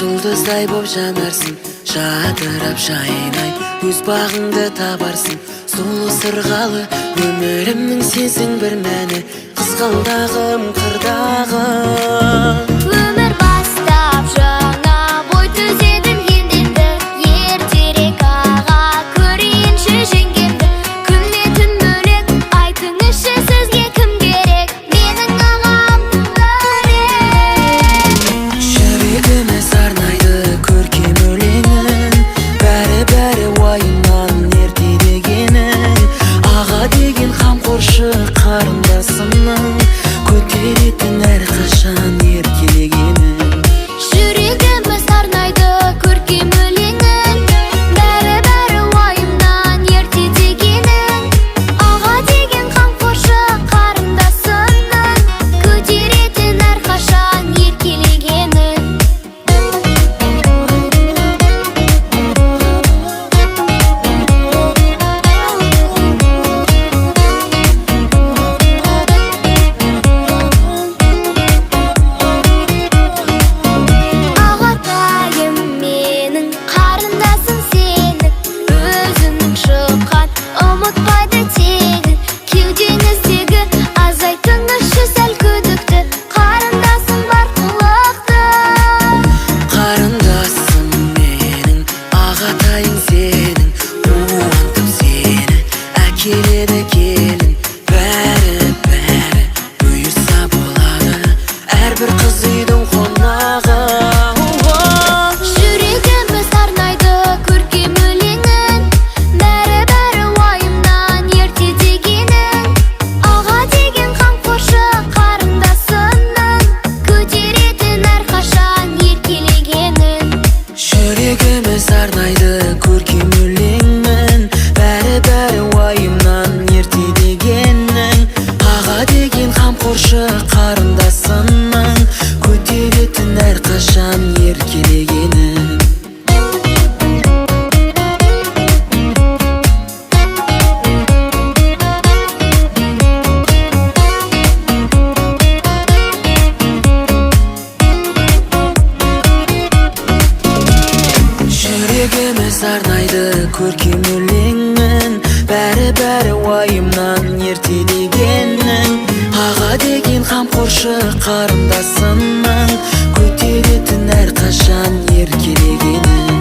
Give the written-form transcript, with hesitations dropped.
жұлдыздай боп жанарсың, жадырап жайнай өз бағыңды табарсың. Сұлу сырғалы өмірімнің сенсің бір мәні, қызғалдағым қырдағы. Өмір бастап жаңа бой түзедім енді, ертерек аға көрейінші жеңгемді. Күнде түн бөлек айтыңызшы сізге кім керек, менің ағам бөлек. Жүрегіміз арнайды көркем өлеңін, бәрі уайымнан ерте дегенің. Аға деген қамқоршы қарындасымның, көтеретін әрқашан еркелегенің. Жүрегіміз арнайды көркем өлеңін, бәрі уайымнан ерте дегенің. Аға деген қамқоршы қарындасымның, көтеретін әрқашан еркелегенің. Ағатайым менің, қарындасым сенің, өзінің шыққан ұмытпайды тегін. Кеудеңіздегі азайтыңызшы сәл күдікті, қарындасым бар қылықты. Қарындасым менің, ағатайың сенің, қуантып сені әкеледі келін. Бәрі бұйырса болады, әрбір қыз үйдің қонағы. Жүрегіміз арнайды көркем өлеңін, бәрі уайымнан ерте дегенің. Аға деген қамқоршы қарындасымның, көтеретін әрқашан еркелегенің. Жүрегіміз арнайды көркем өлеңін, бәрі уайымнан ерте дегенің. Аға деген қамқоршы қарындасымның, көтеретін әрқашан еркелегенің. Жүрегіміз арнайды көркем өлеңін, бәрі уайымнан ерте дегенің. Аға деген қамқоршы қарындасымның, көтеретін әрқашан еркелегенің.